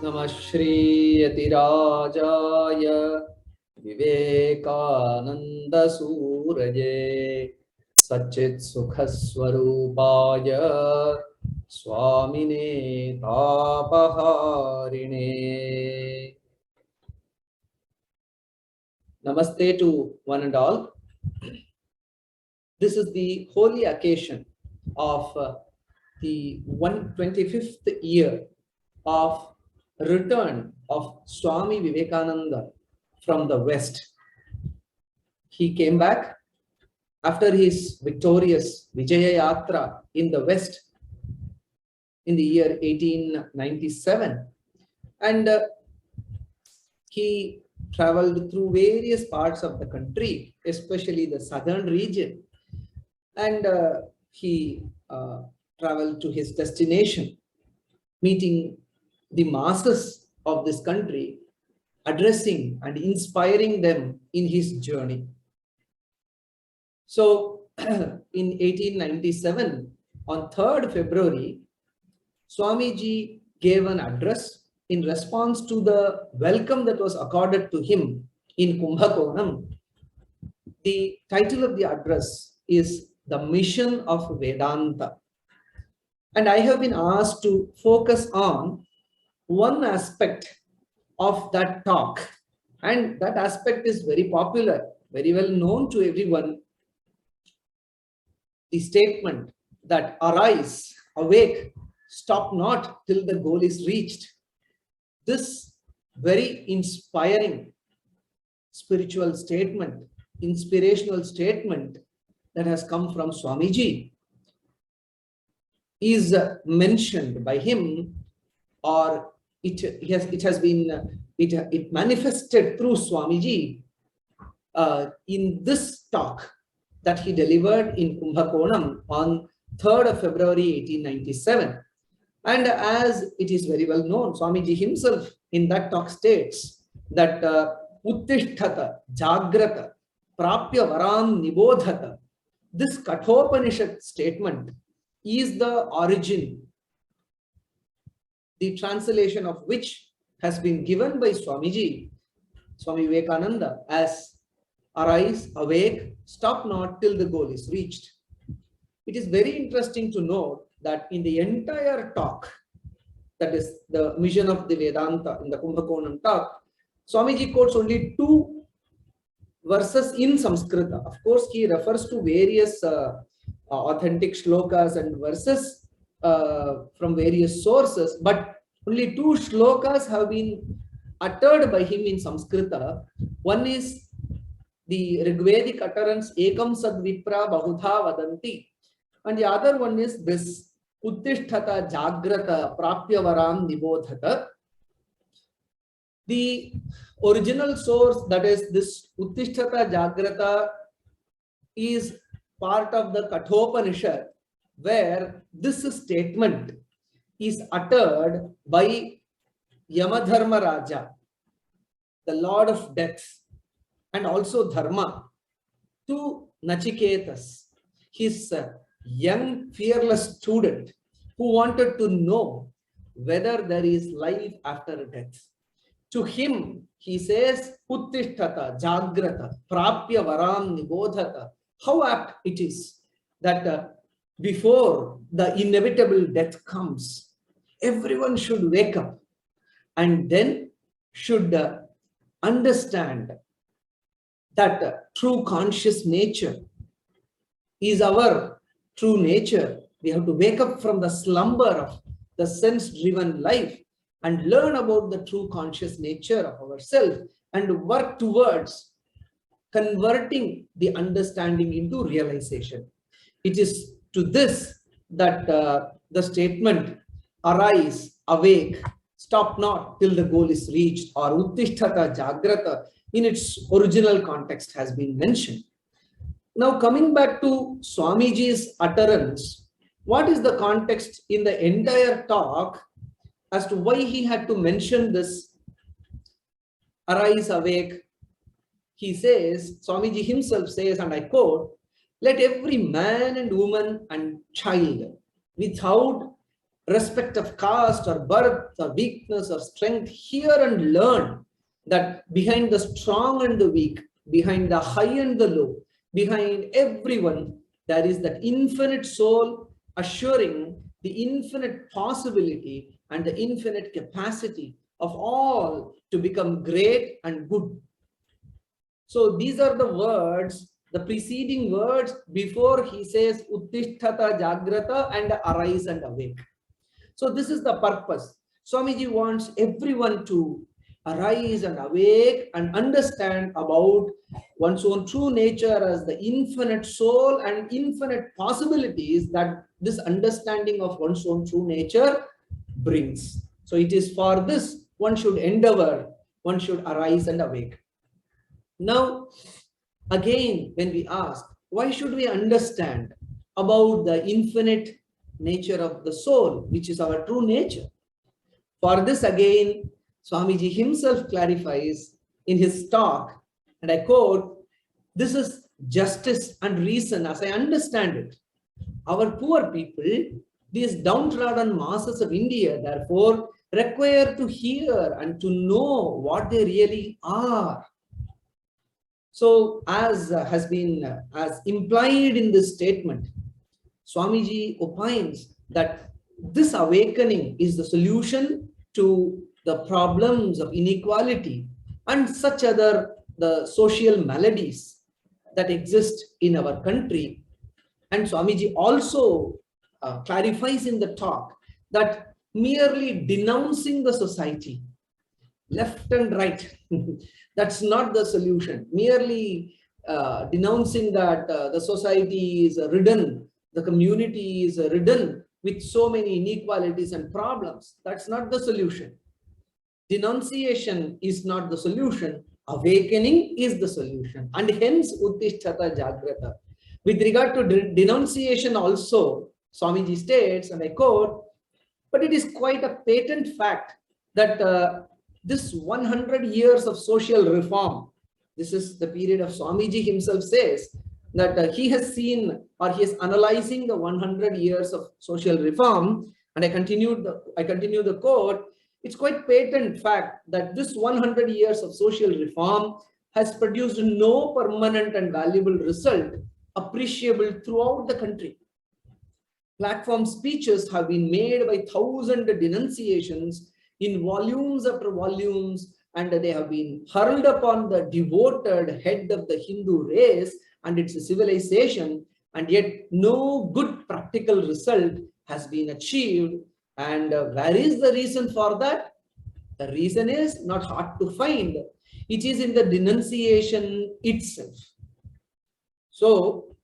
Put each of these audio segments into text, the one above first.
Namah Shri Yatirajaya Vivekananda Suraje Satchit Sukhaswarupaya Swamine Tapaharine. Namaste to one and all. This is the holy occasion of the 125th year of return of Swami Vivekananda from the West. He came back after his victorious Vijaya Yatra in the West in the year 1897, and he traveled through various parts of the country, especially the southern region, and he traveled to his destination, meeting the masses of this country, addressing and inspiring them in his journey. So in 1897, on 3rd February, Swamiji gave an address in response to the welcome that was accorded to him in Kumbhakonam. The title of the address is The Mission of Vedanta. And I have been asked to focus on one aspect of that talk, and that aspect is very popular, very well known to everyone. The statement that arise, awake, stop not till the goal is reached. This very inspiring spiritual statement, inspirational statement that has come from Swamiji is mentioned by him, or it manifested through Swamiji in this talk that he delivered in Kumbhakonam on 3rd of February 1897. And as it is very well known, Swamiji himself in that talk states that Uttishtata, Jagrata, Prapya Varam Nibodhata. This Kathopanishad statement is the origin, the translation of which has been given by Swamiji, Swami Vivekananda, as arise, awake, stop not till the goal is reached. It is very interesting to note that in the entire talk, that is the mission of the Vedanta in the Kumbhakonam talk, Swamiji quotes only 2 verses in Sanskrit. Of course, he refers to various authentic shlokas and verses from various sources, but only 2 shlokas have been uttered by him in Sanskrit. One is the Rigvedic utterance Ekam Sad Vipra Bahudha Vadanti, and the other one is this Uttishtata Jagrata Prapya Varam Nibodhata. The original source, that is this Uttishtata Jagrata, is part of the Kathopanishad, where this statement is uttered by Yamadharma Raja, the Lord of Death, and also Dharma, to Nachiketas, his young fearless student who wanted to know whether there is life after death. To him, he says, Uttishtata, Jagrata, Prapya Varam Nibodhata. How apt it is that before the inevitable death comes, everyone should wake up and then should understand that true conscious nature is our true nature. We have to wake up from the slumber of the sense-driven life and learn about the true conscious nature of ourselves and work towards converting the understanding into realization. It is to this that the statement arise, awake, stop not till the goal is reached, or Uttishtata Jagrata in its original context has been mentioned. Now coming back to Swamiji's utterance, what is the context in the entire talk as to why he had to mention this arise, awake? He says, Swamiji himself says, and I quote, let every man and woman and child without respect of caste or birth or weakness or strength. Hear and learn that behind the strong and the weak, behind the high and the low, behind everyone, there is that infinite soul assuring the infinite possibility and the infinite capacity of all to become great and good. So these are the words, the preceding words before he says Uttishtata Jagrata and arise and awake. So this is the purpose. Swamiji wants everyone to arise and awake and understand about one's own true nature as the infinite soul and infinite possibilities that this understanding of one's own true nature brings. So it is for this one should endeavor, one should arise and awake. Now, again, when we ask, why should we understand about the infinite nature of the soul, which is our true nature? For this, again, Swamiji himself clarifies in his talk, and I quote, "This is justice and reason as I understand it. Our poor people, these downtrodden masses of India, therefore, require to hear and to know what they really are." So, as has been as implied in this statement, Swamiji opines that this awakening is the solution to the problems of inequality and such other the social maladies that exist in our country. And Swamiji also clarifies in the talk that merely denouncing the society, left and right, that's not the solution. Merely denouncing that the society is ridden, the community is ridden with so many inequalities and problems, that's not the solution. Denunciation is not the solution. Awakening is the solution. And hence Uttishtata Jagrata. With regard to denunciation also, Swamiji states, and I quote, "But it is quite a patent fact that this 100 years of social reform," this is the period of Swamiji himself says, that he has seen or he is analyzing the 100 years of social reform, and I continue the quote, "It's quite patent fact that this 100 years of social reform has produced no permanent and valuable result appreciable throughout the country. Platform speeches have been made by thousand denunciations in volumes after volumes, and they have been hurled upon the devoted head of the Hindu race and its civilization, and yet no good practical result has been achieved. And where is the reason for that? The reason is not hard to find. It is in the denunciation itself." So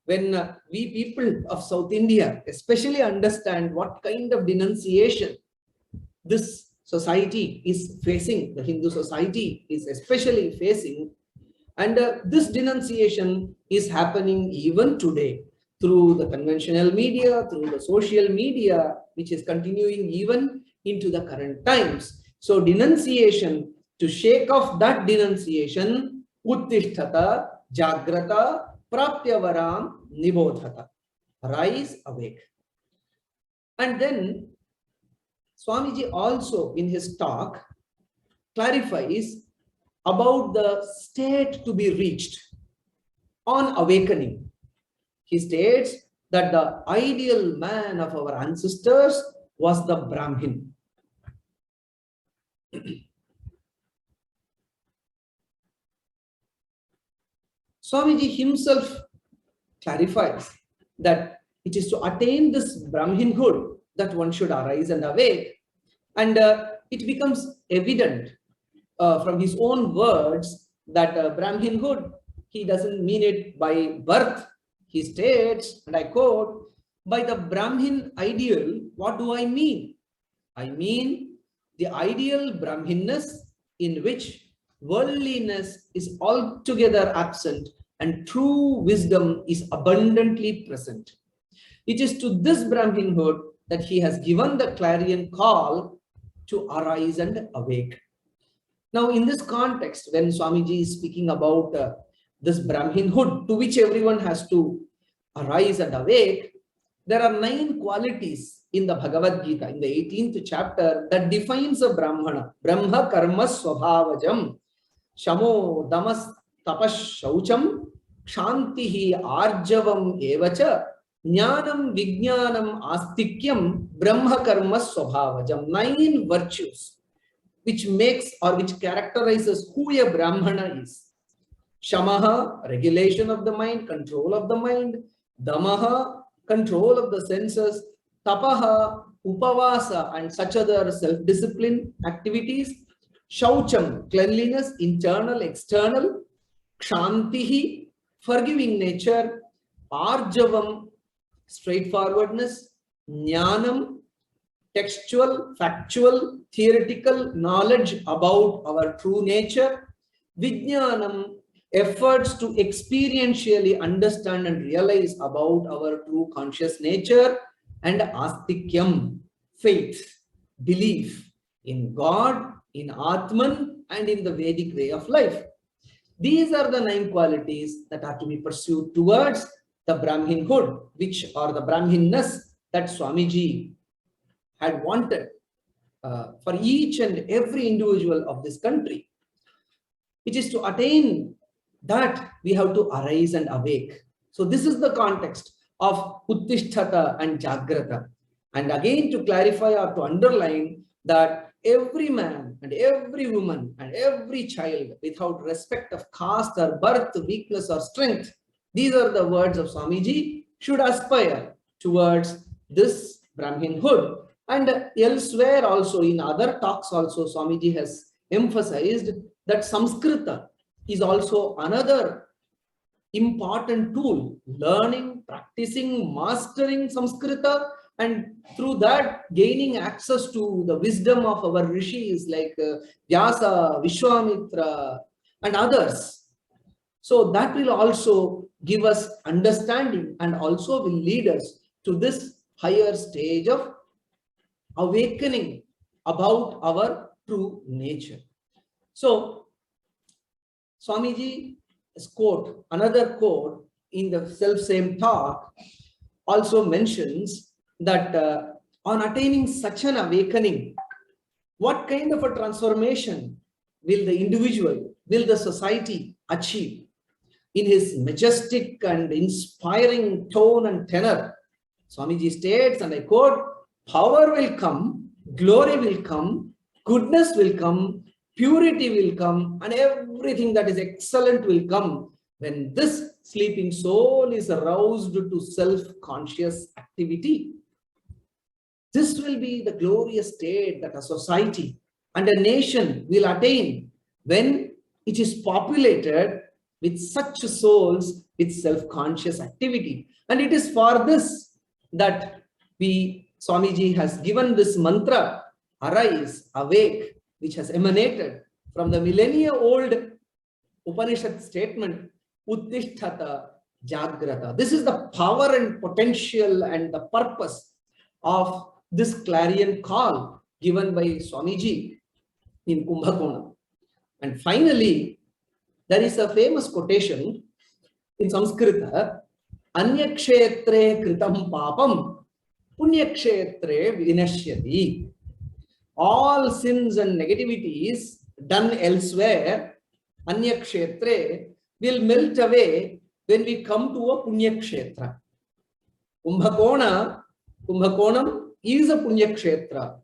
when we people of South India especially understand what kind of denunciation this society is facing, the Hindu society is especially facing, and this denunciation is happening even today through the conventional media, through the social media, which is continuing even into the current times. So denunciation, to shake off that denunciation, Uttishtata Jagrata Prapyavaram Nibodhata, rise, awake. And then Swamiji also in his talk clarifies about the state to be reached on awakening. He states that the ideal man of our ancestors was the Brahmin. Swamiji himself clarifies that it is to attain this Brahminhood that one should arise and awake. And it becomes evident from his own words that Brahminhood, he doesn't mean it by birth. He states, and I quote, "By the Brahmin ideal, what do I mean? I mean the ideal Brahminness in which worldliness is altogether absent and true wisdom is abundantly present. It is to this Brahminhood that he has given the clarion call to arise and awake." Now, in this context, when Swamiji is speaking about this Brahminhood to which everyone has to arise and awake, there are 9 qualities in the Bhagavad Gita, in the 18th chapter, that defines a Brahmana. Brahma karma swabhavajam, shamo damas tapas shaucham, kshantihi arjavam evacha, jnanam vijnanam astikyam, brahma karma swabhavajam. 9 virtues which makes or which characterizes who a Brahmana is. Shamaha, regulation of the mind, control of the mind. Damaha, control of the senses. Tapaha, upavasa, and such other self-discipline activities. Shaucham, cleanliness, internal, external. Kshantihi, forgiving nature. Arjavam, straightforwardness. Jnanam, textual, factual, theoretical knowledge about our true nature. Vijnanam, efforts to experientially understand and realize about our true conscious nature. And astikyam, faith, belief in God, in Atman, and in the Vedic way of life. These are the 9 qualities that are to be pursued towards the Brahminhood, which or the Brahminness that Swamiji had wanted for each and every individual of this country. It is to attain that we have to arise and awake. So this is the context of Uttishtata and Jagrata. And again, to clarify or to underline that every man and every woman and every child, without respect of caste or birth, weakness or strength, these are the words of Swamiji, should aspire towards this Brahminhood. And elsewhere also, in other talks also, Swamiji has emphasized that Samskrita is also another important tool. Learning, practicing, mastering Samskrita, and through that gaining access to the wisdom of our rishis like Vyasa, Vishwamitra, and others. So that will also give us understanding and also will lead us to this higher stage of awakening about our true nature. So Swamiji's quote, another quote in the self-same talk, also mentions that on attaining such an awakening, what kind of a transformation will the individual, will the society achieve? In his majestic and inspiring tone and tenor, Swamiji states, and I quote, power will come, glory will come, goodness will come, purity will come, and everything that is excellent will come when this sleeping soul is aroused to self-conscious activity. This will be the glorious state that a society and a nation will attain when it is populated with such souls with self-conscious activity. And it is for this that Swamiji has given this mantra, arise, awake, which has emanated from the millennia-old Upanishad statement, Uttishtata Jagrata. This is the power and potential and the purpose of this clarion call given by Swamiji in Kumbhakonam. And finally, there is a famous quotation in Sanskrita, Anyakshetre kritam papam, punyakshetre vinashyati. All sins and negativities done elsewhere, Anyakshetre, will melt away when we come to a punyakshetra. Kumbhakonam is a punyakshetra.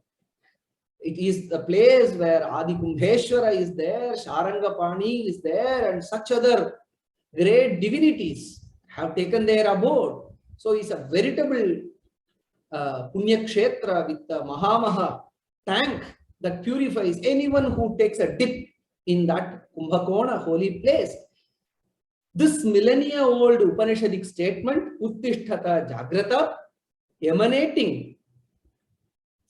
It is the place where Adi Kumbheshwara is there, Sharangapani is there, and such other great divinities have taken their abode. So it's a veritable punyakshetra with the Mahamaha tank that purifies anyone who takes a dip in that Kumbhakona holy place. This millennia-old Upanishadic statement, Uttishtata Jagrata, emanating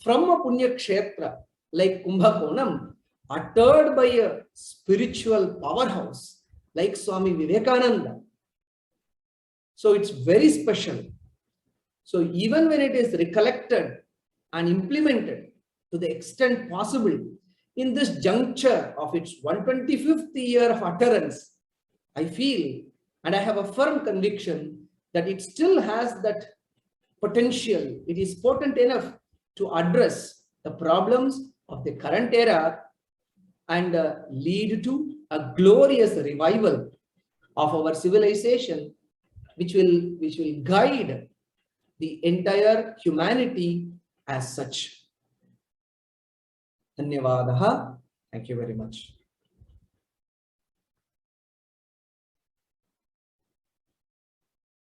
from a punyakshetra like Kumbhakonam, uttered by a spiritual powerhouse like Swami Vivekananda. So it's very special. So even when it is recollected and implemented to the extent possible in this juncture of its 125th year of utterance, I feel and I have a firm conviction that it still has that potential, it is potent enough to address the problems of the current era and lead to a glorious revival of our civilization, which will guide the entire humanity as such. Dhanyavadaha. Thank you very much.